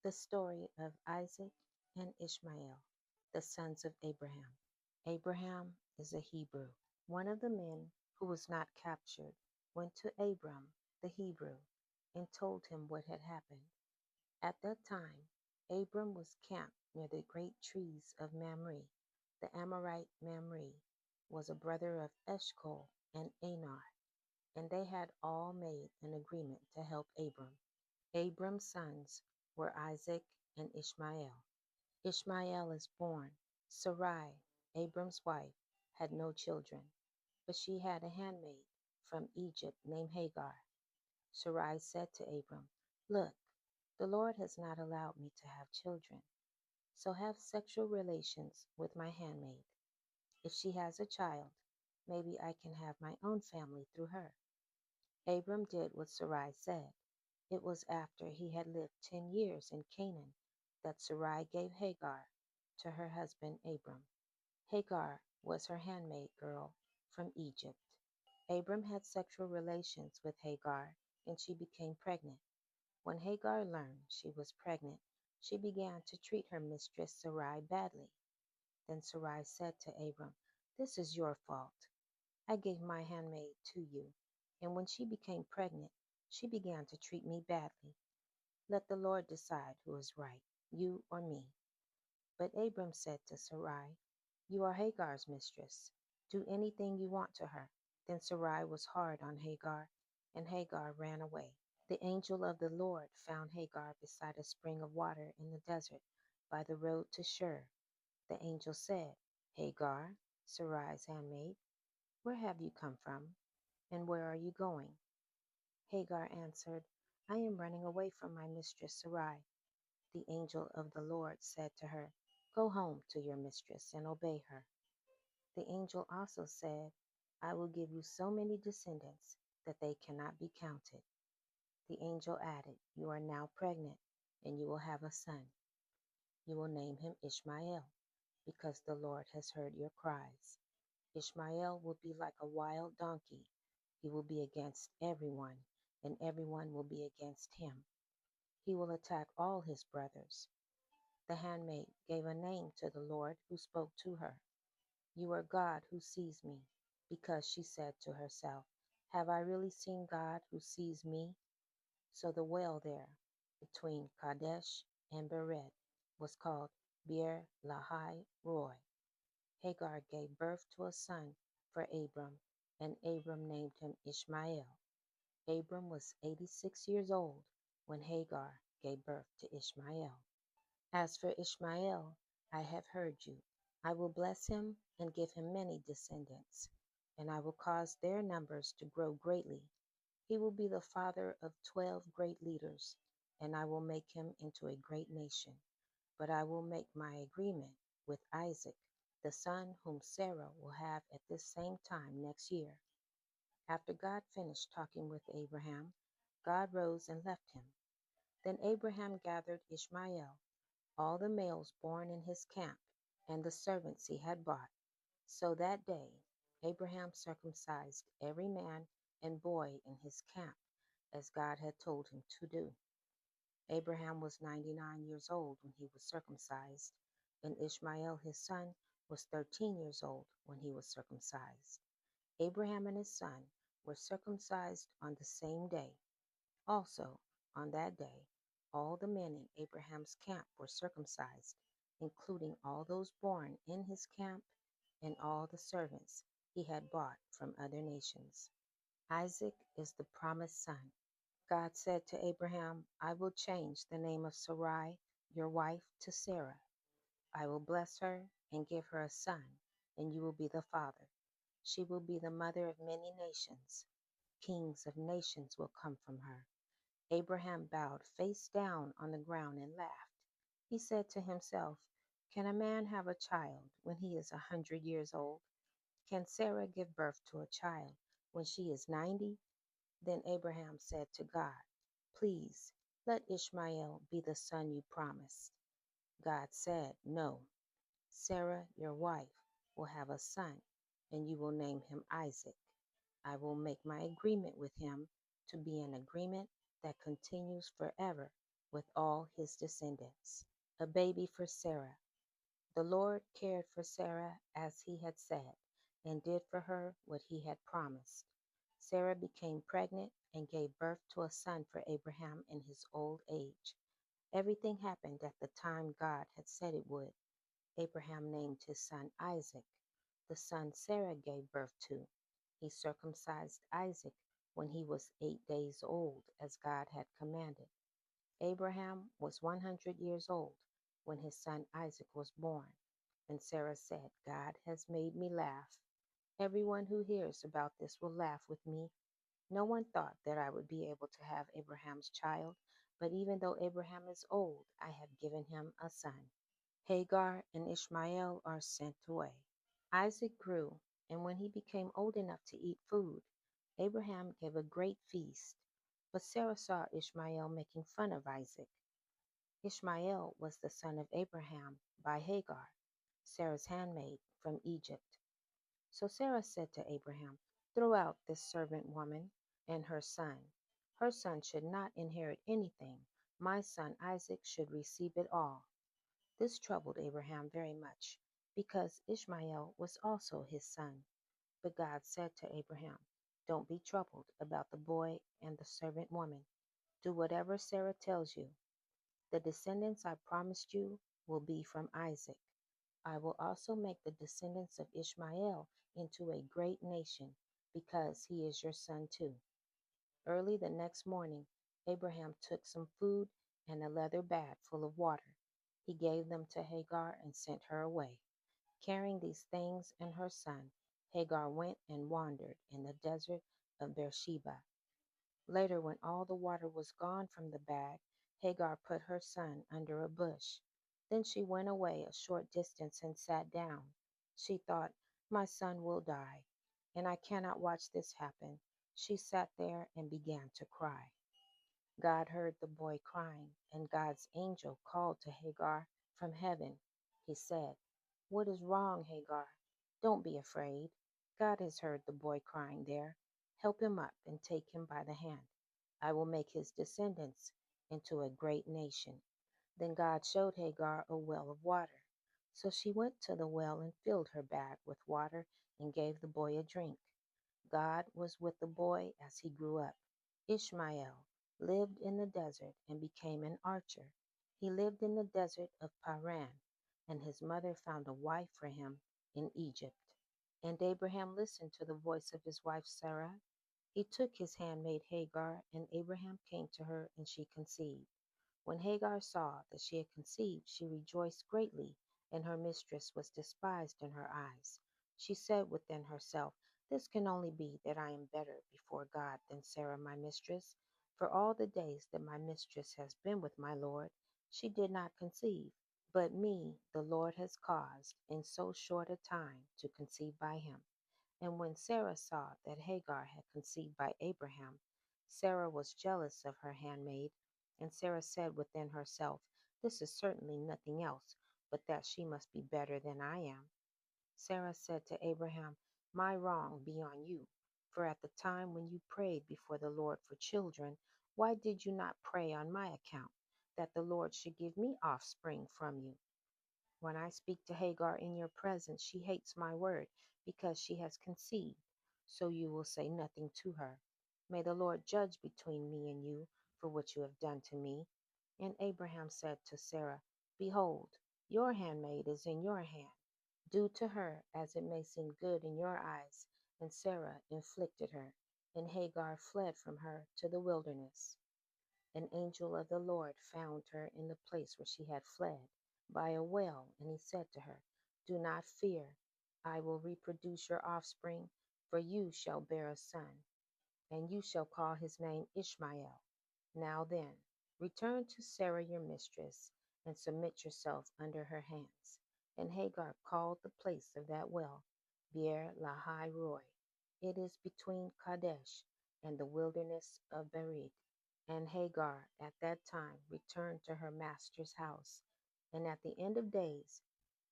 The story of Isaac and Ishmael, the sons of Abraham. Abraham is a Hebrew. One of the men who was not captured went to Abram, the Hebrew, and told him what had happened. At that time, Abram was camped near the great trees of Mamre. The Amorite Mamre was a brother of Eshcol and Aner, and they had all made an agreement to help Abram. Abram's sons were Isaac and Ishmael. Ishmael is born. Sarai, Abram's wife, had no children, but she had a handmaid from Egypt named Hagar. Sarai said to Abram, "Look, the Lord has not allowed me to have children, so have sexual relations with my handmaid. If she has a child, maybe I can have my own family through her." Abram did what Sarai said. It was after he had lived 10 years in Canaan that Sarai gave Hagar to her husband Abram. Hagar was her handmaid girl from Egypt. Abram had sexual relations with Hagar, and she became pregnant. When Hagar learned she was pregnant, she began to treat her mistress Sarai badly. Then Sarai said to Abram, "This is your fault. I gave my handmaid to you, and when she became pregnant, she began to treat me badly. Let the Lord decide who is right, you or me." But Abram said to Sarai, "You are Hagar's mistress. Do anything you want to her." Then Sarai was hard on Hagar, and Hagar ran away. The angel of the Lord found Hagar beside a spring of water in the desert by the road to Shur. The angel said, "Hagar, Sarai's handmaid, where have you come from, and where are you going?" Hagar answered, "I am running away from my mistress Sarai." The angel of the Lord said to her, "Go home to your mistress and obey her." The angel also said, "I will give you so many descendants that they cannot be counted." The angel added, "You are now pregnant, and you will have a son. You will name him Ishmael, because the Lord has heard your cries. Ishmael will be like a wild donkey. He will be against everyone, and everyone will be against him. He will attack all his brothers." The handmaid gave a name to the Lord who spoke to her. "You are God who sees me," because she said to herself, "Have I really seen God who sees me?" So the well there, between Kadesh and Bered, was called Beer Lahai Roy. Hagar gave birth to a son for Abram, and Abram named him Ishmael. Abram was 86 years old when Hagar gave birth to Ishmael. As for Ishmael, I have heard you. I will bless him and give him many descendants, and I will cause their numbers to grow greatly. He will be the father of 12 great leaders, and I will make him into a great nation. But I will make my agreement with Isaac, the son whom Sarah will have at this same time next year. After God finished talking with Abraham, God rose and left him. Then Abraham gathered Ishmael, all the males born in his camp, and the servants he had bought. So that day Abraham circumcised every man and boy in his camp, as God had told him to do. Abraham was 99 years old when he was circumcised, and Ishmael his son was 13 years old when he was circumcised. Abraham and his son were circumcised on the same day. Also, on that day, all the men in Abraham's camp were circumcised, including all those born in his camp and all the servants he had bought from other nations. Isaac is the promised son. God said to Abraham, "I will change the name of Sarai, your wife, to Sarah. I will bless her and give her a son, and you will be the father. She will be the mother of many nations. Kings of nations will come from her." Abraham bowed face down on the ground and laughed. He said to himself, "Can a man have a child when he is 100 years old? Can Sarah give birth to a child when she is 90?" Then Abraham said to God, "Please, let Ishmael be the son you promised." God said, "No, Sarah, your wife, will have a son, and you will name him Isaac. I will make my agreement with him to be an agreement that continues forever with all his descendants. A baby for Sarah. The Lord cared for Sarah as he had said, and did for her what he had promised. Sarah became pregnant and gave birth to a son for Abraham in his old age. Everything happened at the time God had said it would. Abraham named his son Isaac, the son Sarah gave birth to. He circumcised Isaac when he was 8 days old, as God had commanded. Abraham was 100 years old when his son Isaac was born. And Sarah said, God has made me laugh. Everyone who hears about this will laugh with me. No one thought that I would be able to have Abraham's child, but even though Abraham is old, I have given him a son. Hagar and Ishmael are sent away. Isaac grew, and when he became old enough to eat food, Abraham gave a great feast. But Sarah saw Ishmael making fun of Isaac. Ishmael was the son of Abraham by Hagar, Sarah's handmaid from Egypt. So Sarah said to Abraham, throw out this servant woman and her son. Her son should not inherit anything. My son Isaac should receive it all. This troubled Abraham very much, because Ishmael was also his son. But God said to Abraham, don't be troubled about the boy and the servant woman. Do whatever Sarah tells you. The descendants I promised you will be from Isaac. I will also make the descendants of Ishmael into a great nation, because he is your son too. Early the next morning, Abraham took some food and a leather bag full of water. He gave them to Hagar and sent her away. Carrying these things and her son, Hagar went and wandered in the desert of Beersheba. Later, when all the water was gone from the bag, Hagar put her son under a bush. Then she went away a short distance and sat down. She thought, my son will die, and I cannot watch this happen. She sat there and began to cry. God heard the boy crying, and God's angel called to Hagar from heaven. He said, what is wrong, Hagar? Don't be afraid. God has heard the boy crying there. Help him up and take him by the hand. I will make his descendants into a great nation. Then God showed Hagar a well of water. So she went to the well and filled her bag with water and gave the boy a drink. God was with the boy as he grew up. Ishmael lived in the desert and became an archer. He lived in the desert of Paran, and his mother found a wife for him in Egypt. And Abraham listened to the voice of his wife Sarah. He took his handmaid Hagar, and Abraham came to her, and she conceived. When Hagar saw that she had conceived, she rejoiced greatly, and her mistress was despised in her eyes. She said within herself, this can only be that I am better before God than Sarah my mistress. For all the days that my mistress has been with my Lord, she did not conceive. But me the Lord has caused in so short a time to conceive by him. And when Sarah saw that Hagar had conceived by Abraham, Sarah was jealous of her handmaid, and Sarah said within herself, this is certainly nothing else but that she must be better than I am. Sarah said to Abraham, my wrong be on you, for at the time when you prayed before the Lord for children, why did you not pray on my account, that the Lord should give me offspring from you? When I speak to Hagar in your presence, she hates my word, because she has conceived. So you will say nothing to her. May the Lord judge between me and you for what you have done to me. And Abraham said to Sarah, behold, your handmaid is in your hand. Do to her as it may seem good in your eyes. And Sarah inflicted her, and Hagar fled from her to the wilderness. An angel of the Lord found her in the place where she had fled, by a well, and he said to her, do not fear. I will reproduce your offspring, for you shall bear a son, and you shall call his name Ishmael. Now then, return to Sarah your mistress, and submit yourself under her hands. And Hagar called the place of that well Beer Lahai Roi. It is between Kadesh and the wilderness of Bered. And Hagar at that time returned to her master's house. And at the end of days,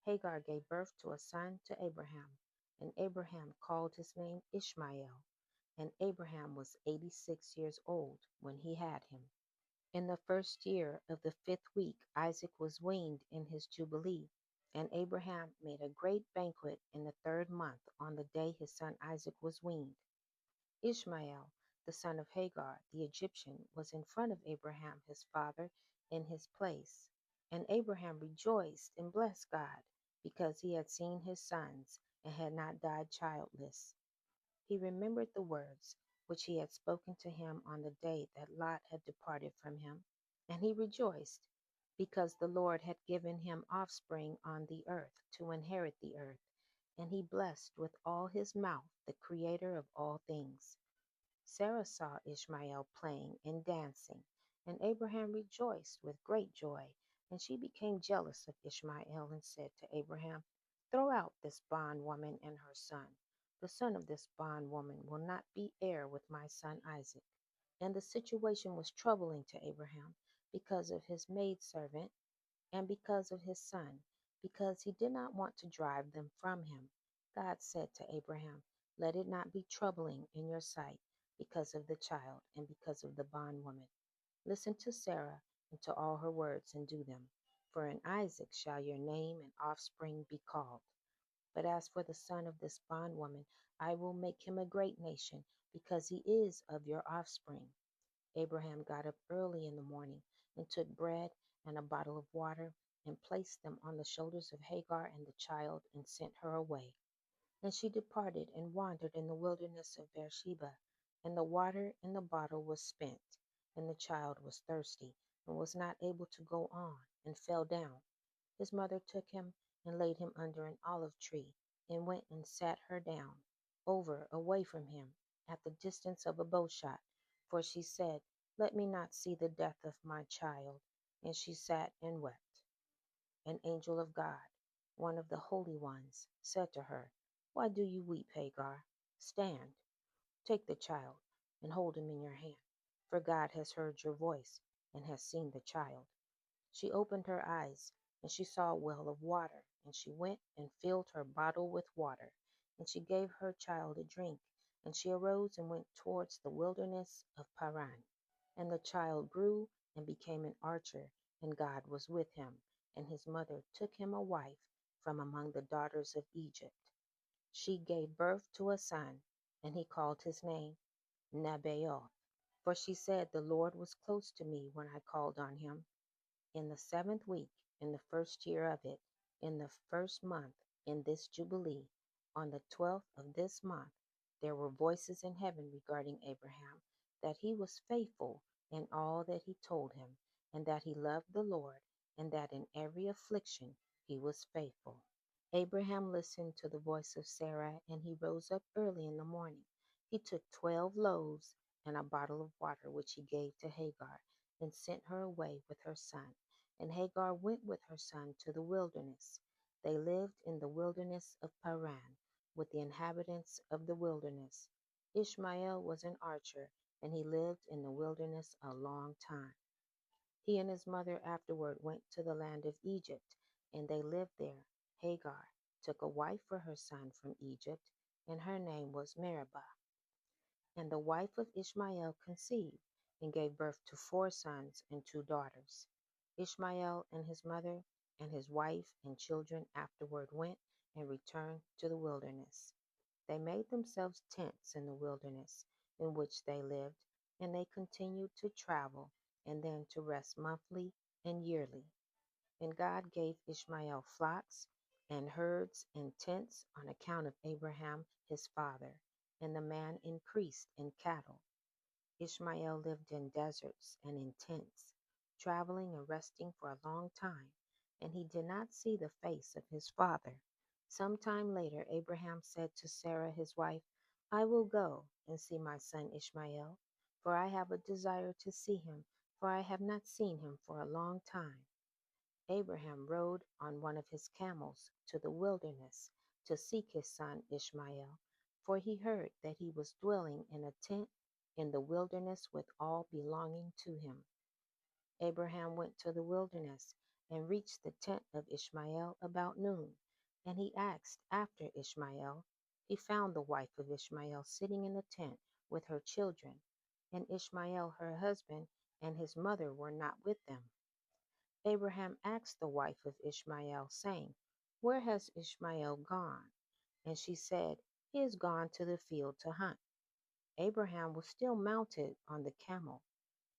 Hagar gave birth to a son to Abraham. And Abraham called his name Ishmael. And Abraham was 86 years old when he had him. In the first year of the 5th week, Isaac was weaned in his jubilee, and Abraham made a great banquet in the 3rd month on the day his son Isaac was weaned. Ishmael, the son of Hagar, the Egyptian, was in front of Abraham his father in his place. And Abraham rejoiced and blessed God because he had seen his sons and had not died childless. He remembered the words which he had spoken to him on the day that Lot had departed from him, and he rejoiced because the Lord had given him offspring on the earth to inherit the earth, and he blessed with all his mouth the Creator of all things. Sarah saw Ishmael playing and dancing, and Abraham rejoiced with great joy. And she became jealous of Ishmael and said to Abraham, "Throw out this bondwoman and her son. The son of this bondwoman will not be heir with my son Isaac." And the situation was troubling to Abraham because of his maidservant and because of his son, because he did not want to drive them from him. God said to Abraham, "Let it not be troubling in your sight because of the child and because of the bondwoman. Listen to Sarah and to all her words and do them. For in Isaac shall your name and offspring be called. But as for the son of this bondwoman, I will make him a great nation because he is of your offspring." Abraham got up early in the morning and took bread and a bottle of water and placed them on the shoulders of Hagar and the child and sent her away. And she departed and wandered in the wilderness of Beersheba, and the water in the bottle was spent, and the child was thirsty and was not able to go on, and fell down. His mother took him and laid him under an olive tree, and went and sat her down, over away from him, at the distance of a bowshot. For she said, "Let me not see the death of my child." And she sat and wept. An angel of God, one of the holy ones, said to her, "Why do you weep, Hagar? Stand, take the child, and hold him in your hand, for God has heard your voice and has seen the child." She opened her eyes, and she saw a well of water, and she went and filled her bottle with water, and she gave her child a drink, and she arose and went towards the wilderness of Paran. And the child grew and became an archer, and God was with him, and his mother took him a wife from among the daughters of Egypt. She gave birth to a son, and he called his name Nebaioth. For she said, "The Lord was close to me when I called on him." In the 7th week, in the first year of it, in the 1st month, in this jubilee, on the 12th of this month, there were voices in heaven regarding Abraham, that he was faithful in all that he told him, and that he loved the Lord, and that in every affliction he was faithful. Abraham listened to the voice of Sarah, and he rose up early in the morning. He took 12 loaves and a bottle of water, which he gave to Hagar, and sent her away with her son. And Hagar went with her son to the wilderness. They lived in the wilderness of Paran with the inhabitants of the wilderness. Ishmael was an archer, and he lived in the wilderness a long time. He and his mother afterward went to the land of Egypt, and they lived there. Hagar took a wife for her son from Egypt, and her name was Meribah. And the wife of Ishmael conceived, and gave birth to 4 sons and 2 daughters. Ishmael and his mother and his wife and children afterward went and returned to the wilderness. They made themselves tents in the wilderness in which they lived, and they continued to travel and then to rest monthly and yearly. And God gave Ishmael flocks and herds and tents on account of Abraham his father, and the man increased in cattle. Ishmael lived in deserts and in tents, traveling and resting for a long time, and he did not see the face of his father. Some time later, Abraham said to Sarah his wife, "I will go and see my son Ishmael, for I have a desire to see him, for I have not seen him for a long time." Abraham rode on one of his camels to the wilderness to seek his son Ishmael, for he heard that he was dwelling in a tent in the wilderness with all belonging to him. Abraham went to the wilderness and reached the tent of Ishmael about noon, and he asked after Ishmael. He found the wife of Ishmael sitting in the tent with her children, and Ishmael her husband, and his mother were not with them. Abraham asked the wife of Ishmael, saying, Where has Ishmael gone? And she said, He is gone to the field to hunt. Abraham was still mounted on the camel,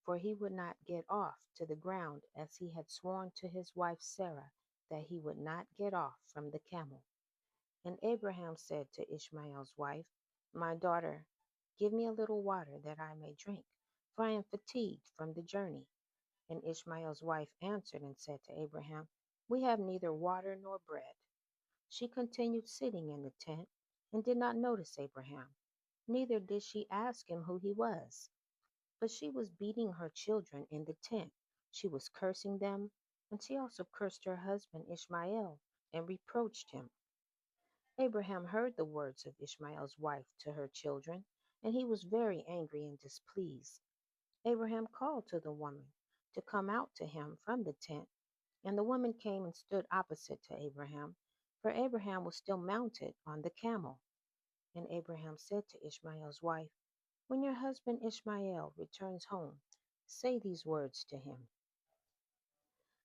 for he would not get off to the ground, as he had sworn to his wife Sarah that he would not get off from the camel. And Abraham said to Ishmael's wife, My daughter, give me a little water that I may drink, for I am fatigued from the journey. And Ishmael's wife answered and said to Abraham, We have neither water nor bread. She continued sitting in the tent and did not notice Abraham, neither did she ask him who he was. But she was beating her children in the tent. She was cursing them, and she also cursed her husband Ishmael and reproached him. Abraham heard the words of Ishmael's wife to her children, and he was very angry and displeased. Abraham called to the woman to come out to him from the tent, and the woman came and stood opposite to Abraham, for Abraham was still mounted on the camel. And Abraham said to Ishmael's wife, When your husband Ishmael returns home, say these words to him.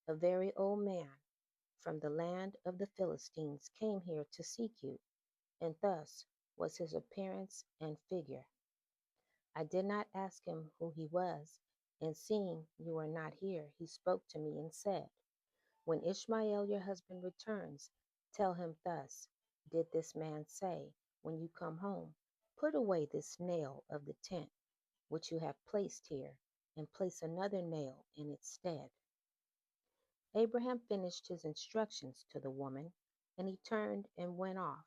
A very old man from the land of the Philistines came here to seek you, and thus was his appearance and figure. I did not ask him who he was, and seeing you are not here, he spoke to me and said, When Ishmael your husband returns, tell him thus, Did this man say, when you come home, put away this nail of the tent which you have placed here, and place another nail in its stead. Abraham finished his instructions to the woman, and he turned and went off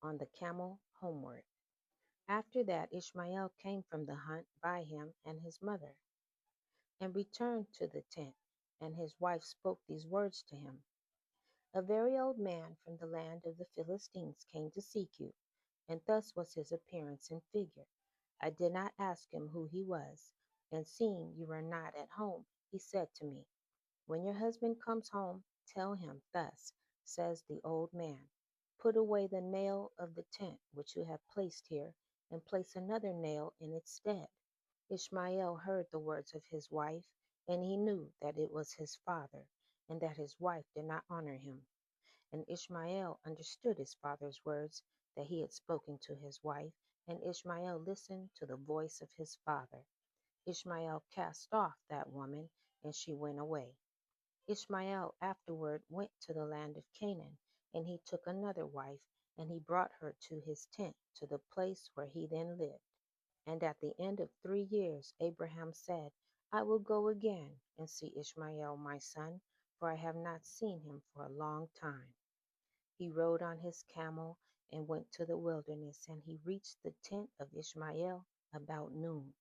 on the camel homeward. After that, Ishmael came from the hunt by him and his mother, and returned to the tent, and his wife spoke these words to him. A very old man from the land of the Philistines came to seek you, and thus was his appearance and figure. I did not ask him who he was, and seeing you were not at home, he said to me, When your husband comes home, tell him thus, says the old man, Put away the nail of the tent which you have placed here, and place another nail in its stead. Ishmael heard the words of his wife, and he knew that it was his father, and that his wife did not honor him. And Ishmael understood his father's words that he had spoken to his wife, and Ishmael listened to the voice of his father. Ishmael cast off that woman, and she went away. Ishmael afterward went to the land of Canaan, and he took another wife, and he brought her to his tent, to the place where he then lived. And at the end of 3 years, Abraham said, I will go again and see Ishmael my son, for I have not seen him for a long time. He rode on his camel and went to the wilderness, and he reached the tent of Ishmael about noon.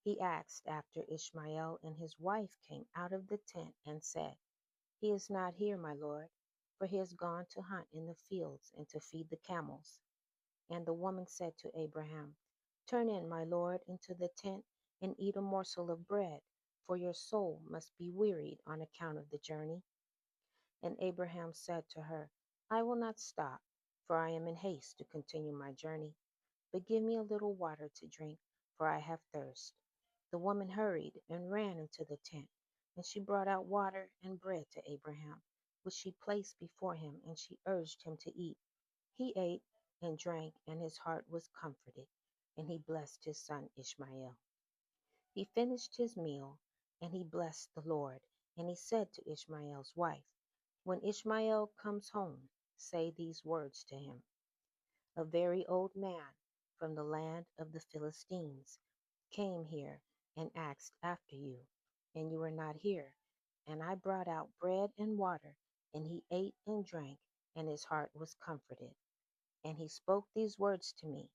He asked after Ishmael, and his wife came out of the tent and said, He is not here, my lord, for he has gone to hunt in the fields and to feed the camels. And the woman said to Abraham, Turn in, my lord, into the tent and eat a morsel of bread, for your soul must be wearied on account of the journey. And Abraham said to her, I will not stop, for I am in haste to continue my journey. But give me a little water to drink, for I have thirst. The woman hurried and ran into the tent, and she brought out water and bread to Abraham, which she placed before him, and she urged him to eat. He ate and drank, and his heart was comforted, and he blessed his son Ishmael. He finished his meal, and he blessed the Lord, and he said to Ishmael's wife, When Ishmael comes home, say these words to him. A very old man from the land of the Philistines came here and asked after you, and you were not here. And I brought out bread and water, and he ate and drank, and his heart was comforted. And he spoke these words to me,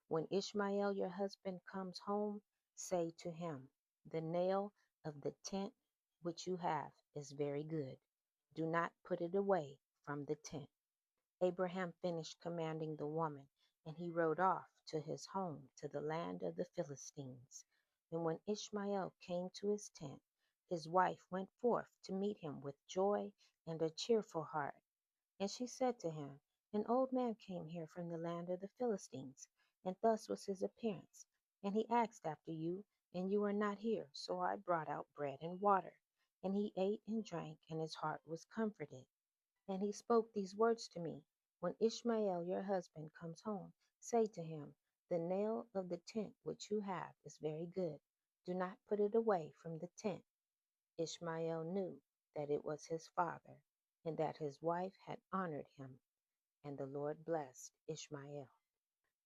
When Ishmael your husband comes home, say to him, The nail of the tent which you have is very good. Do not put it away from the tent. Abraham finished commanding the woman, and he rode off to his home to the land of the Philistines. And when Ishmael came to his tent, his wife went forth to meet him with joy and a cheerful heart. And she said to him, An old man came here from the land of the Philistines, and thus was his appearance. And he asked after you, and you are not here. So I brought out bread and water. And he ate and drank, and his heart was comforted. And he spoke these words to me: When Ishmael your husband comes home, say to him, The nail of the tent which you have is very good. Do not put it away from the tent. Ishmael knew that it was his father, and that his wife had honored him, and the Lord blessed Ishmael.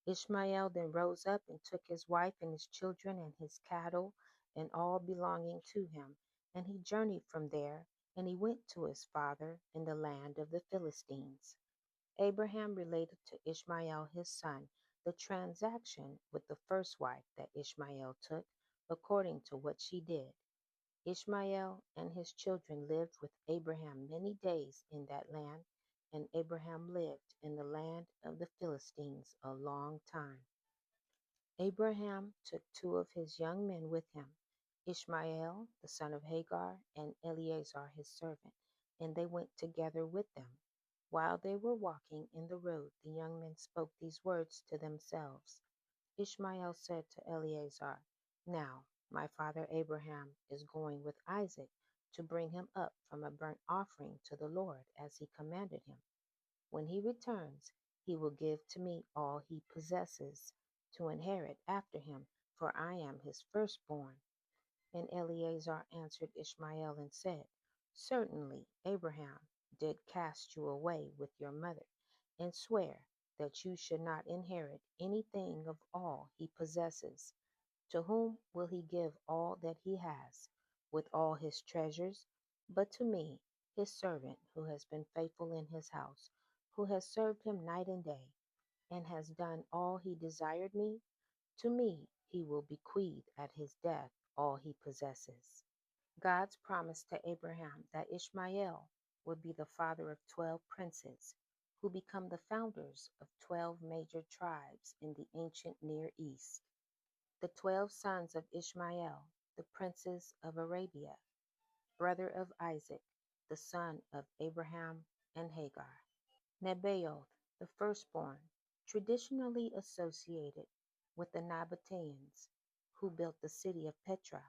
Ishmael then rose up and took his wife and his children and his cattle and all belonging to him, and he journeyed from there, and he went to his father in the land of the Philistines. Abraham related to Ishmael his son the transaction with the first wife that Ishmael took, according to what she did. Ishmael and his children lived with Abraham many days in that land, and Abraham lived in the land of the Philistines a long time. Abraham took two of his young men with him, Ishmael the son of Hagar and Eleazar his servant, and they went together with them. While they were walking in the road, the young men spoke these words to themselves. Ishmael said to Eleazar, Now my father Abraham is going with Isaac to bring him up from a burnt offering to the Lord, as he commanded him. When he returns, he will give to me all he possesses to inherit after him, for I am his firstborn. And Eleazar answered Ishmael and said, Certainly Abraham did cast you away with your mother, and swear that you should not inherit anything of all he possesses. To whom will he give all that he has, with all his treasures? But to me, his servant, who has been faithful in his house, who has served him night and day, and has done all he desired me, to me he will bequeath at his death all he possesses. God's promise to Abraham that Ishmael would be the father of 12 princes, who become the founders of 12 major tribes in the ancient Near East. The 12 sons of Ishmael, the princes of Arabia, brother of Isaac, the son of Abraham and Hagar. Nebaioth, the firstborn, traditionally associated with the Nabateans, who built the city of Petra.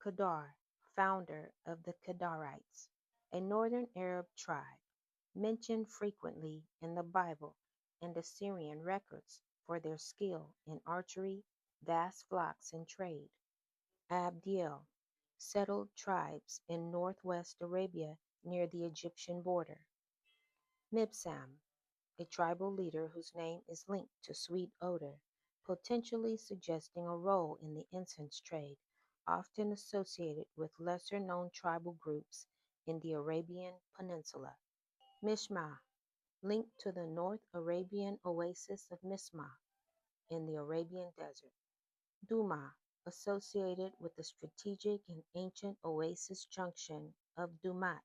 Kedar, founder of the Kedarites, a northern Arab tribe, mentioned frequently in the Bible and Assyrian records for their skill in archery, vast flocks, and trade. Abdeel, settled tribes in northwest Arabia near the Egyptian border. Mibsam, a tribal leader whose name is linked to sweet odor, potentially suggesting a role in the incense trade, often associated with lesser known tribal groups in the Arabian Peninsula. Mishma, linked to the North Arabian oasis of Mishma in the Arabian desert. Dumah, associated with the strategic and ancient oasis junction of Dumat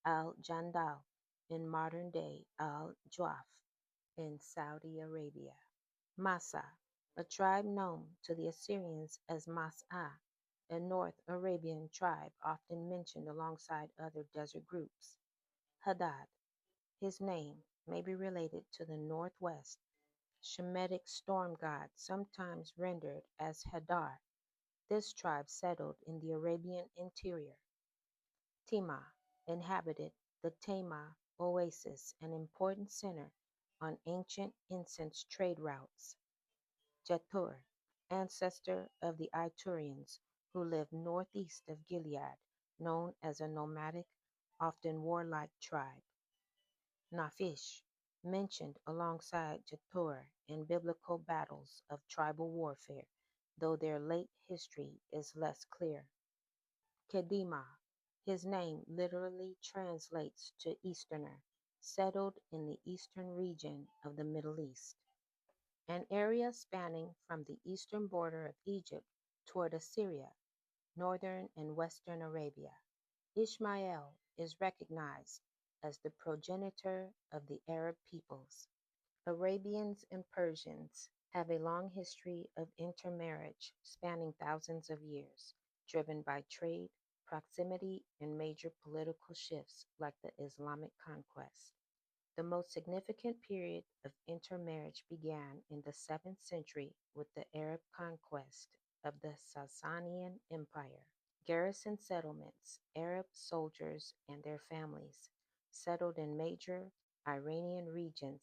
al-Jandal in modern-day Al-Juaf in Saudi Arabia. Massa, a tribe known to the Assyrians as Massa, a North Arabian tribe often mentioned alongside other desert groups. Hadad, his name may be related to the northwest Shemitic storm god, sometimes rendered as Hadar. This tribe settled in the Arabian interior. Tema inhabited the Tema oasis, an important center on ancient incense trade routes. Jetur, ancestor of the Iturians who lived northeast of Gilead, known as a nomadic, often warlike tribe. Naphish, mentioned alongside Jetur in biblical battles of tribal warfare, though their late history is less clear. Kedemah, his name literally translates to Easterner, settled in the eastern region of the Middle East, an area spanning from the eastern border of Egypt toward Assyria, northern and western Arabia. Ishmael is recognized as the progenitor of the Arab peoples. Arabians and Persians have a long history of intermarriage spanning thousands of years, driven by trade, proximity, and major political shifts like the Islamic conquest. The most significant period of intermarriage began in the 7th century with the Arab conquest of the Sasanian Empire. Garrison settlements, Arab soldiers and their families, settled in major Iranian regions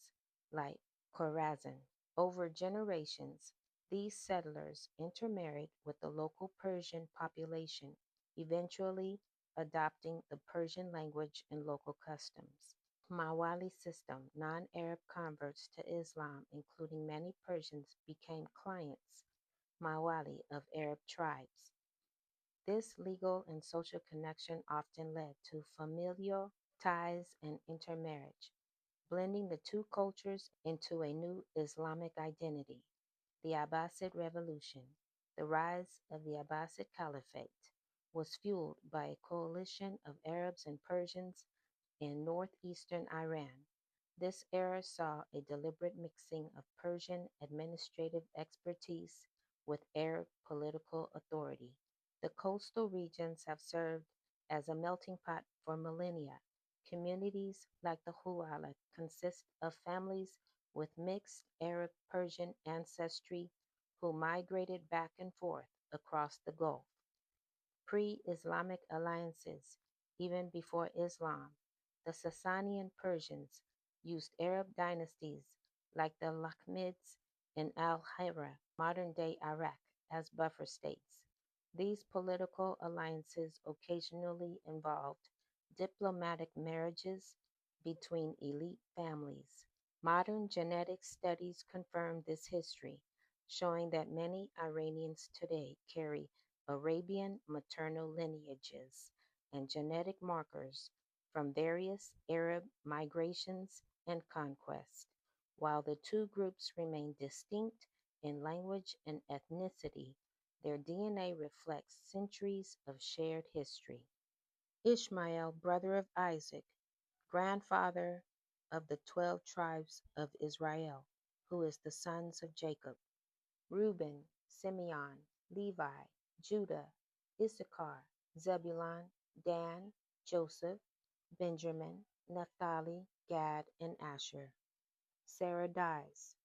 like Khorasan. Over generations, these settlers intermarried with the local Persian population, eventually adopting the Persian language and local customs. Mawali system, non-Arab converts to Islam, including many Persians, became clients, Mawali, of Arab tribes. This legal and social connection often led to familial ties and intermarriage, blending the two cultures into a new Islamic identity. The Abbasid Revolution, the rise of the Abbasid Caliphate, was fueled by a coalition of Arabs and Persians in northeastern Iran. This era saw a deliberate mixing of Persian administrative expertise with Arab political authority. The coastal regions have served as a melting pot for millennia. Communities like the Huala consist of families with mixed Arab Persian ancestry who migrated back and forth across the Gulf. Pre-Islamic alliances, even before Islam, the Sasanian Persians used Arab dynasties like the Lakhmids and Al-Hira, modern-day Iraq, as buffer states. These political alliances occasionally involved diplomatic marriages between elite families. Modern genetic studies confirm this history, showing that many Iranians today carry Arabian maternal lineages and genetic markers from various Arab migrations and conquests. While the two groups remain distinct in language and ethnicity, their DNA reflects centuries of shared history. Ishmael, brother of Isaac, grandfather of the 12 tribes of Israel, who is the sons of Jacob. Reuben, Simeon, Levi, Judah, Issachar, Zebulun, Dan, Joseph, Benjamin, Naphtali, Gad, and Asher. Sarah dies.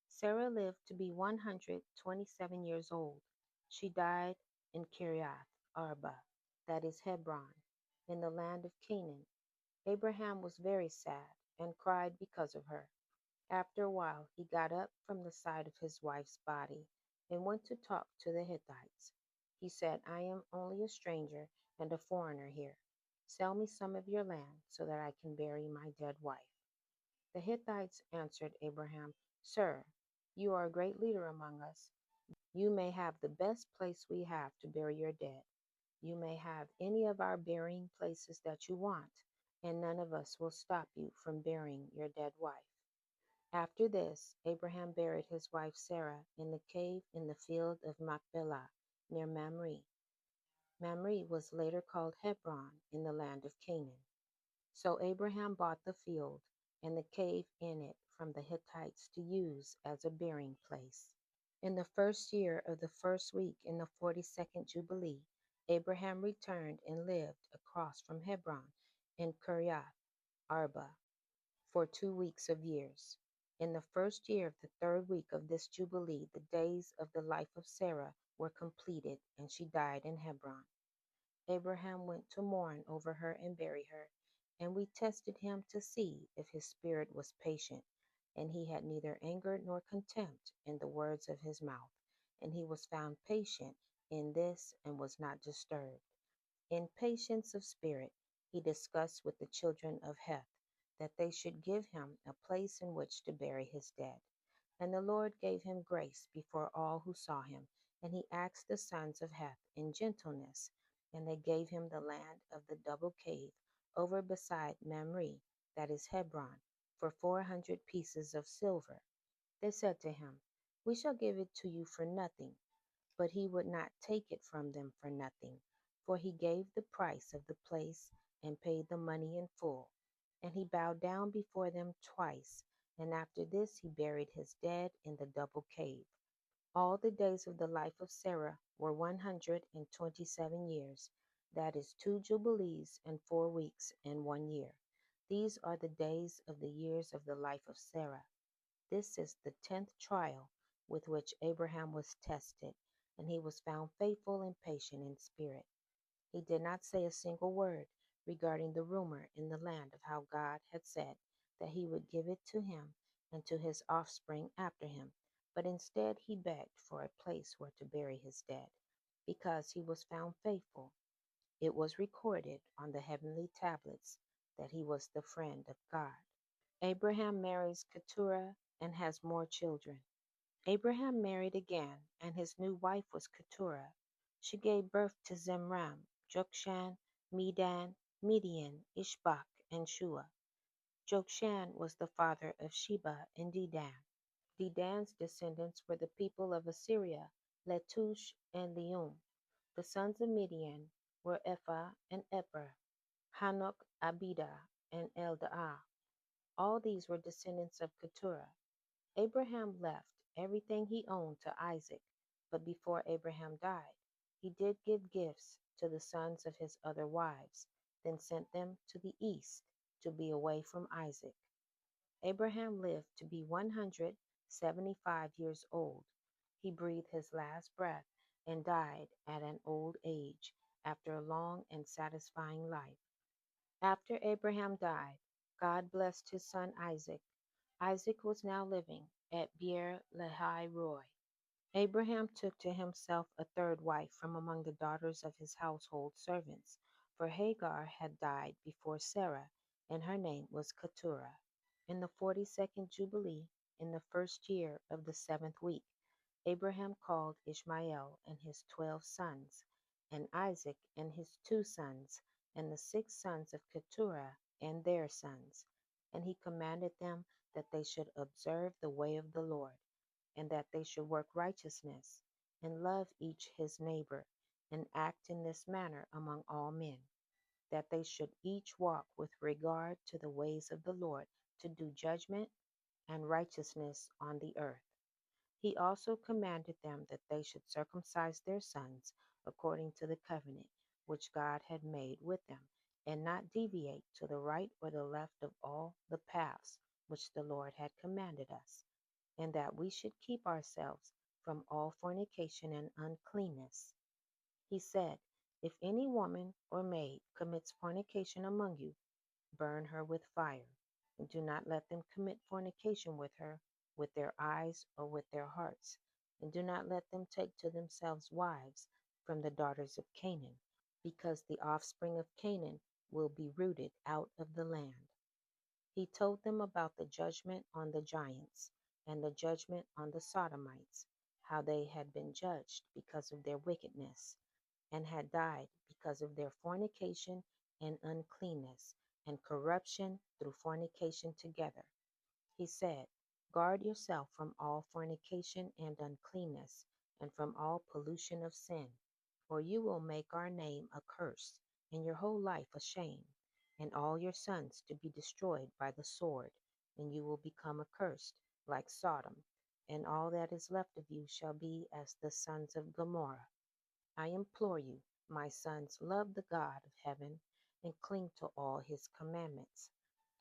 Sarah lived to be 127 years old. She died in Kiriath Arba, that is Hebron, in the land of Canaan. Abraham was very sad and cried because of her. After a while, he got up from the side of his wife's body and went to talk to the Hittites. He said, I am only a stranger and a foreigner here. Sell me some of your land so that I can bury my dead wife. The Hittites answered Abraham, Sir, you are a great leader among us. You may have the best place we have to bury your dead. You may have any of our burying places that you want, and none of us will stop you from burying your dead wife. After this, Abraham buried his wife Sarah in the cave in the field of Machpelah near Mamre. Mamre was later called Hebron in the land of Canaan. So Abraham bought the field and the cave in it from the Hittites to use as a burying place. In the first year of the first week in the 42nd Jubilee, Abraham returned and lived across from Hebron in Kiriath Arba for 2 weeks of years. In the first year of the third week of this Jubilee, the days of the life of Sarah were completed, and she died in Hebron. Abraham went to mourn over her and bury her, and we tested him to see if his spirit was patient. And he had neither anger nor contempt in the words of his mouth. And he was found patient in this and was not disturbed. In patience of spirit, he discussed with the children of Heth that they should give him a place in which to bury his dead. And the Lord gave him grace before all who saw him. And he asked the sons of Heth in gentleness, and they gave him the land of the double cave over beside Mamre, that is Hebron, for 400 pieces of silver. They said to him, We shall give it to you for nothing. But he would not take it from them for nothing, for he gave the price of the place and paid the money in full. And he bowed down before them twice, and after this he buried his dead in the double cave. All the days of the life of Sarah were 127 years, that is 2 jubilees and 4 weeks and 1 year. These are the days of the years of the life of Sarah. This is the 10th trial with which Abraham was tested, and he was found faithful and patient in spirit. He did not say a single word regarding the rumor in the land of how God had said that he would give it to him and to his offspring after him, but instead he begged for a place where to bury his dead, because he was found faithful. It was recorded on the heavenly tablets that he was the friend of God. Abraham marries Keturah and has more children. Abraham married again, and his new wife was Keturah. She gave birth to Zimran, Jokshan, Medan, Midian, Ishbak, and Shuah. Jokshan was the father of Sheba and Dedan. Dedan's descendants were the people of Assyria, Letush and Leum. The sons of Midian were Ephah and Eber, Hanok, Abida, and Eldaah. All these were descendants of Keturah. Abraham left everything he owned to Isaac, but before Abraham died, he did give gifts to the sons of his other wives, then sent them to the east to be away from Isaac. Abraham lived to be 175 years old. He breathed his last breath and died at an old age after a long and satisfying life. After Abraham died, God blessed his son Isaac. Isaac was now living at Beer Lahai Roi. Abraham took to himself a third wife from among the daughters of his household servants, for Hagar had died before Sarah, and her name was Keturah. In the 42nd Jubilee, in the first year of the 7th week, Abraham called Ishmael and his 12 sons, and Isaac and his 2 sons, and the 6 sons of Keturah and their sons. And he commanded them that they should observe the way of the Lord, and that they should work righteousness, and love each his neighbor, and act in this manner among all men, that they should each walk with regard to the ways of the Lord, to do judgment and righteousness on the earth. He also commanded them that they should circumcise their sons according to the covenant which God had made with them, and not deviate to the right or the left of all the paths which the Lord had commanded us, and that we should keep ourselves from all fornication and uncleanness. He said, if any woman or maid commits fornication among you, burn her with fire, and do not let them commit fornication with her with their eyes or with their hearts, and do not let them take to themselves wives from the daughters of Canaan, because the offspring of Canaan will be rooted out of the land. He told them about the judgment on the giants and the judgment on the Sodomites, how they had been judged because of their wickedness, and had died because of their fornication and uncleanness, and corruption through fornication together. He said, guard yourself from all fornication and uncleanness, and from all pollution of sin, or you will make our name a curse, and your whole life a shame, and all your sons to be destroyed by the sword, and you will become accursed like Sodom, and all that is left of you shall be as the sons of Gomorrah. I implore you, my sons, love the God of heaven and cling to all his commandments.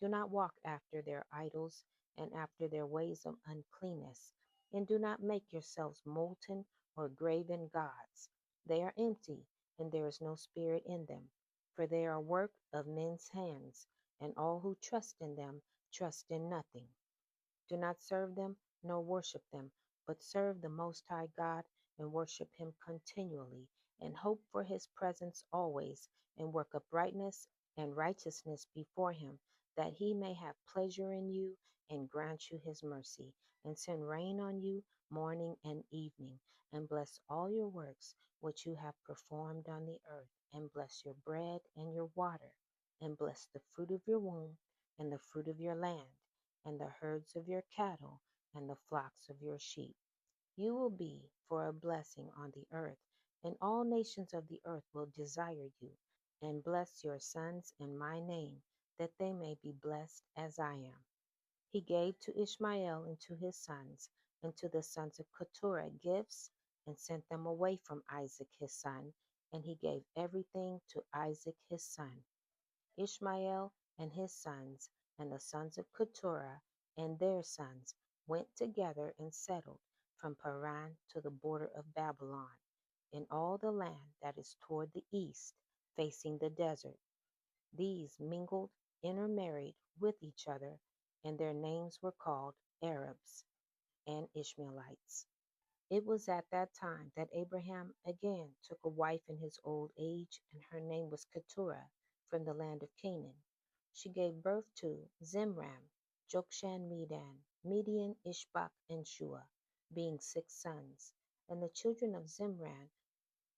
Do not walk after their idols and after their ways of uncleanness, and do not make yourselves molten or graven gods. They are empty, and there is no spirit in them, for they are work of men's hands, and all who trust in them trust in nothing. Do not serve them nor worship them, but serve the Most High God and worship him continually, and hope for his presence always, and work uprightness and righteousness before him, that he may have pleasure in you and grant you his mercy, and send rain on you morning and evening, and bless all your works which you have performed on the earth, and bless your bread and your water, and bless the fruit of your womb and the fruit of your land, and the herds of your cattle, and the flocks of your sheep. You will be for a blessing on the earth, and all nations of the earth will desire you, and bless your sons in my name, that they may be blessed as I am. He gave to Ishmael and to his sons, and to the sons of Keturah gifts, and sent them away from Isaac his son, and he gave everything to Isaac his son. Ishmael and his sons, and the sons of Keturah and their sons, went together and settled from Paran to the border of Babylon, in all the land that is toward the east, facing the desert. These mingled, intermarried with each other, and their names were called Arabs and Ishmaelites. It was at that time that Abraham again took a wife in his old age, and her name was Keturah from the land of Canaan. She gave birth to Zimran, Jokshan, Medan, Midian, Ishbak, and Shuah, being 6 sons. And the children of Zimran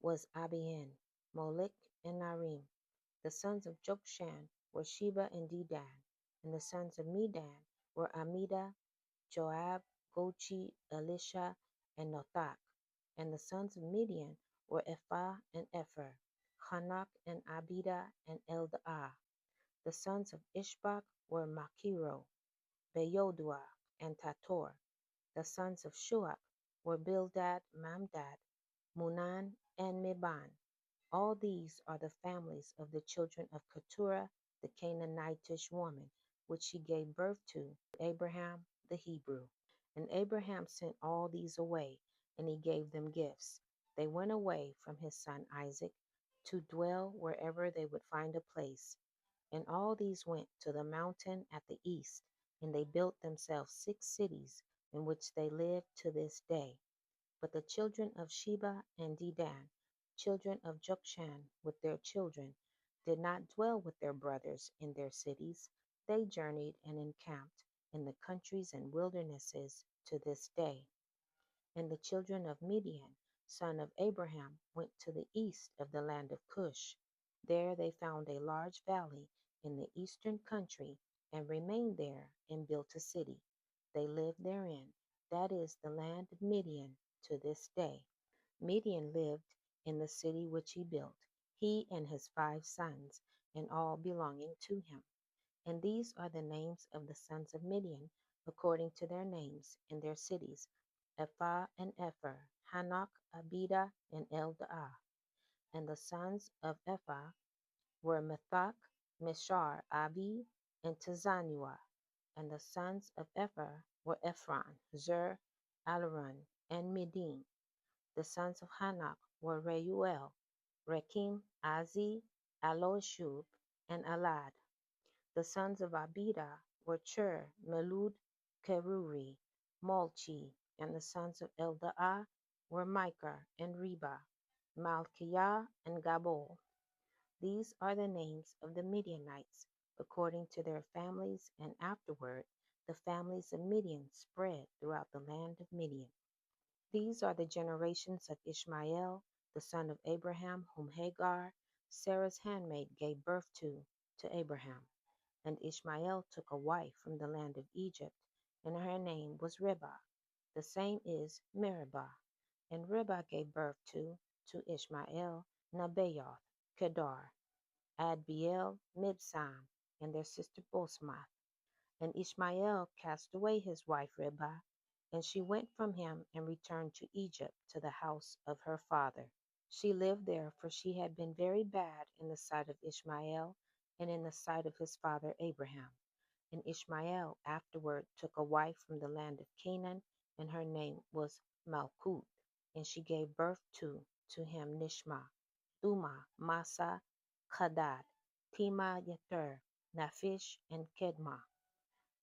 was Abian, Molech, and Narim. The sons of Jokshan were Sheba and Dedan, and the sons of Medan were Amida, Joab, Gochi, Elisha, and Nothak. And the sons of Midian were Ephah and Epher, Hanak and Abida and Eldaah. The sons of Ishbak were Machiro, Beyodua, and Tator. The sons of Shuah were Bildad, Mamdad, Munan, and Miban. All these are the families of the children of Keturah, the Canaanitish woman, which she gave birth to Abraham the Hebrew. And Abraham sent all these away, and he gave them gifts. They went away from his son Isaac to dwell wherever they would find a place. And all these went to the mountain at the east, and they built themselves 6 cities, in which they live to this day. But the children of Sheba and Dedan, children of Jokshan with their children, did not dwell with their brothers in their cities. They journeyed and encamped in the countries and wildernesses to this day. And the children of Midian, son of Abraham, went to the east of the land of Cush. There they found a large valley in the eastern country, and remained there and built a city. They lived therein, that is the land of Midian, to this day. Midian lived in the city which he built, he and his 5 sons, and all belonging to him. And these are the names of the sons of Midian, according to their names in their cities: Ephah and Epher, Hanok, Abida, and Eldaah. And the sons of Ephah were Methach, Meshar, Abi, and Tazanua. And the sons of Epher were Ephron, Zur, Alaron, and Midim. The sons of Hanok were Reuel, Rekem, Azi, Aloshub, and Alad. The sons of Abida were Chur, Melud, Keruri, Malchi. And the sons of Eldaah were Micah and Reba, Malchiah and Gabol. These are the names of the Midianites, according to their families, and afterward the families of Midian spread throughout the land of Midian. These are the generations of Ishmael, the son of Abraham, whom Hagar, Sarah's handmaid, gave birth to Abraham. And Ishmael took a wife from the land of Egypt, and her name was Ribah. The same is Meribah. And Ribah gave birth to Ishmael, Nebaioth, Kedar, Abdeel, Mibsam, and their sister Basemath. And Ishmael cast away his wife Ribah, and she went from him and returned to Egypt, to the house of her father. She lived there, for she had been very bad in the sight of Ishmael and in the sight of his father Abraham. And Ishmael afterward took a wife from the land of Canaan, and her name was Malchut. And she gave birth to him Nishma, Dumah, Massa, Hadad, Tema, Jetur, Naphish, and Kedemah.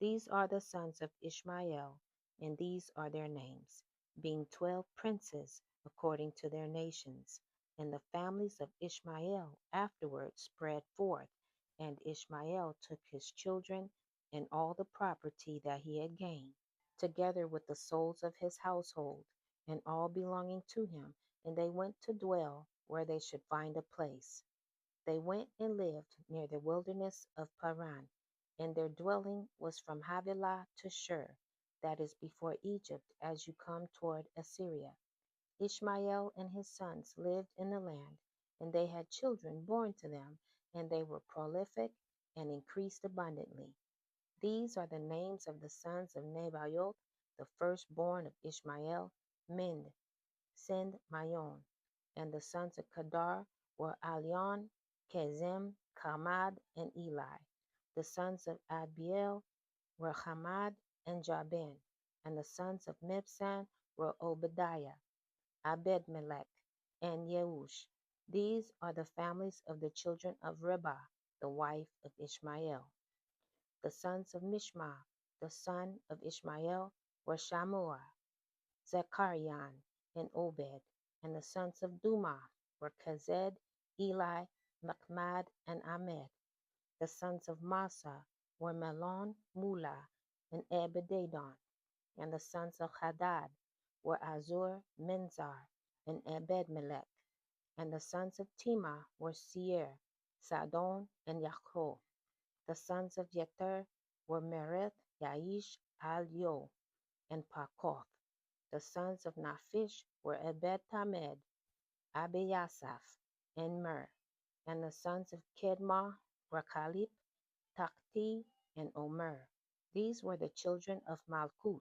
These are the sons of Ishmael, and these are their names, being 12 princes according to their nations. And the families of Ishmael afterward spread forth, and Ishmael took his children and all the property that he had gained, together with the souls of his household, and all belonging to him, and they went to dwell where they should find a place. They went and lived near the wilderness of Paran, and their dwelling was from Havilah to Shur, that is before Egypt, as you come toward Assyria. Ishmael and his sons lived in the land, and they had children born to them, and they were prolific and increased abundantly. These are the names of the sons of Nebaioth, the firstborn of Ishmael: Mind, Sind, Mayon. And the sons of Kedar were Alion, Kezem, Kamad, and Eli. The sons of Abdeel were Hamad and Jabin. And the sons of Mibsam were Obadiah, Abedmelech, and Yeush. These are the families of the children of Rebah, the wife of Ishmael. The sons of Mishma, the son of Ishmael, were Shammua, Zechariah, and Obed. And the sons of Dumah were Chesed, Eli, Machmad, and Ahmed. The sons of Massa were Melon, Mula, and Ebedadon. And the sons of Hadad were Azur, Menzar, and Ebedmelech. And the sons of Tema were Seir, Sadon, and Yacho. The sons of Jetur were Merith, Yaish, Al-Yo, and Pakoth. The sons of Naphish were Ebed Tamed, Abiyasaph, and Mer. And the sons of Kedemah were Caleb, Takti, and Omer. These were the children of Malkuth,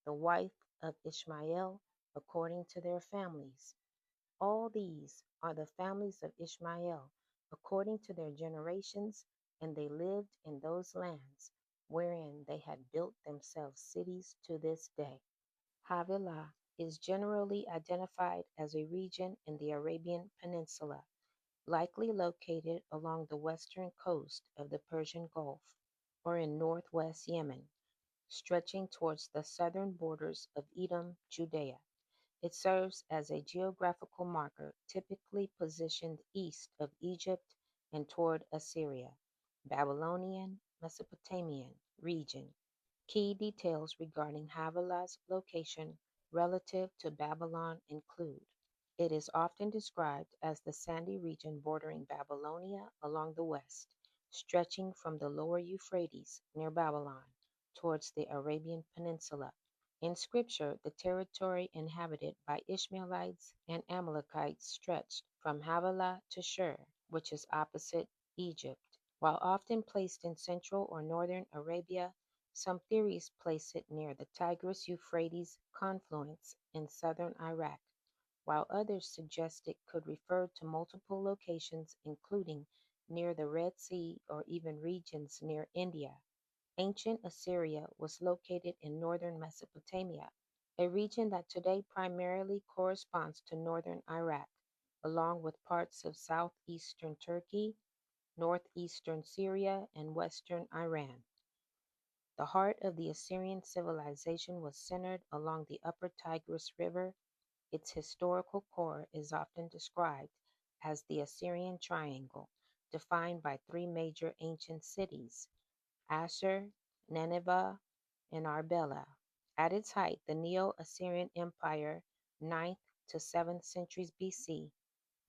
the wife of Ishmael, according to their families. All these are the families of Ishmael, according to their generations, and they lived in those lands wherein they had built themselves cities to this day. Havilah is generally identified as a region in the Arabian Peninsula, likely located along the western coast of the Persian Gulf or in northwest Yemen, stretching towards the southern borders of Edom, Judea. It serves as a geographical marker typically positioned east of Egypt and toward Assyria, Babylonian, Mesopotamian region. Key details regarding Havilah's location relative to Babylon include: it is often described as the sandy region bordering Babylonia along the west, stretching from the lower Euphrates near Babylon towards the Arabian Peninsula. In Scripture, the territory inhabited by Ishmaelites and Amalekites stretched from Havilah to Shur, which is opposite Egypt. While often placed in central or northern Arabia, some theories place it near the Tigris-Euphrates confluence in southern Iraq, while others suggest it could refer to multiple locations including near the Red Sea or even regions near India. Ancient Assyria was located in northern Mesopotamia, a region that today primarily corresponds to northern Iraq, along with parts of southeastern Turkey, northeastern Syria, and western Iran. The heart of the Assyrian civilization was centered along the upper Tigris River. Its historical core is often described as the Assyrian Triangle, defined by three major ancient cities: Assur, Nineveh, and Arbela. At its height, the Neo-Assyrian Empire, 9th to 7th centuries BC,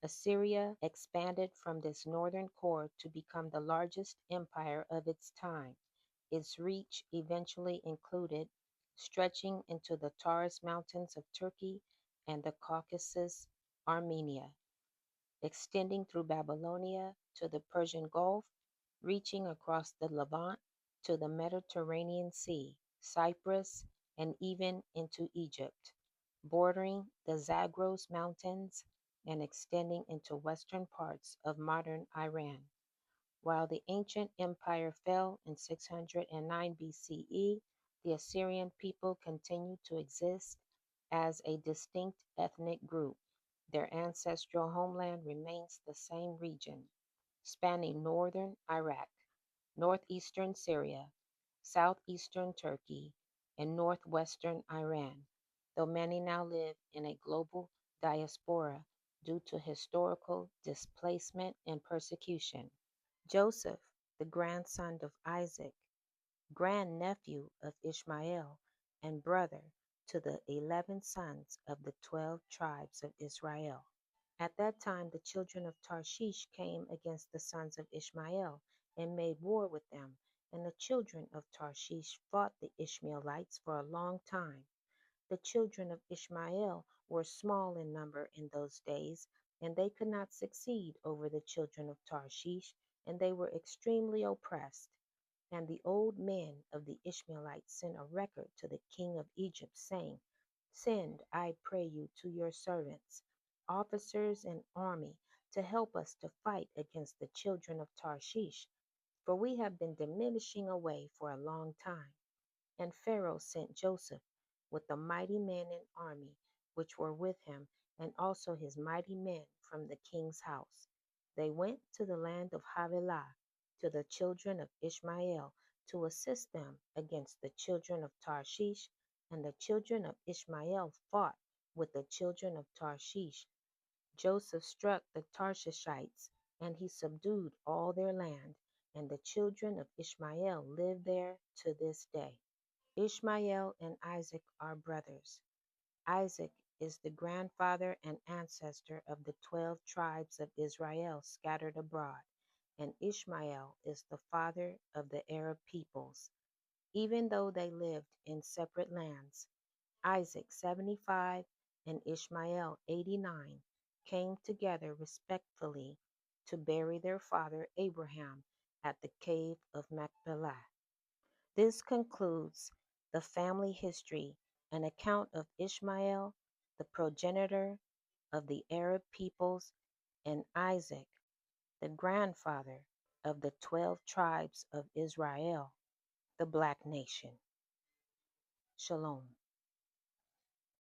Assyria expanded from this northern core to become the largest empire of its time. Its reach eventually included stretching into the Taurus Mountains of Turkey and the Caucasus, Armenia, extending through Babylonia to the Persian Gulf, reaching across the Levant to the Mediterranean Sea, Cyprus, and even into Egypt, bordering the Zagros Mountains and extending into western parts of modern Iran. While the ancient empire fell in 609 BCE, the Assyrian people continued to exist as a distinct ethnic group. Their ancestral homeland remains the same region, spanning northern Iraq, northeastern Syria, southeastern Turkey, and northwestern Iran, though many now live in a global diaspora due to historical displacement and persecution. Joseph, the grandson of Isaac, grandnephew of Ishmael, and brother to the 11 sons of the 12 tribes of Israel. At that time, the children of Tarshish came against the sons of Ishmael and made war with them, and the children of Tarshish fought the Ishmaelites for a long time. The children of Ishmael were small in number in those days, and they could not succeed over the children of Tarshish, and they were extremely oppressed. And the old men of the Ishmaelites sent a record to the king of Egypt, saying, "Send, I pray you, to your servants, officers and army, to help us to fight against the children of Tarshish, for we have been diminishing away for a long time." And Pharaoh sent Joseph with the mighty men and army which were with him, and also his mighty men from the king's house. They went to the land of Havilah, to the children of Ishmael, to assist them against the children of Tarshish, and the children of Ishmael fought with the children of Tarshish. Joseph struck the Tarshishites, and he subdued all their land, and the children of Ishmael live there to this day. Ishmael and Isaac are brothers. Isaac is the grandfather and ancestor of the 12 tribes of Israel scattered abroad, and Ishmael is the father of the Arab peoples. Even though they lived in separate lands, Isaac 75 and Ishmael 89 came together respectfully to bury their father Abraham at the cave of Machpelah. This concludes the family history and account of Ishmael, the progenitor of the Arab peoples, and Isaac, the grandfather of the 12 tribes of Israel, the black nation. Shalom.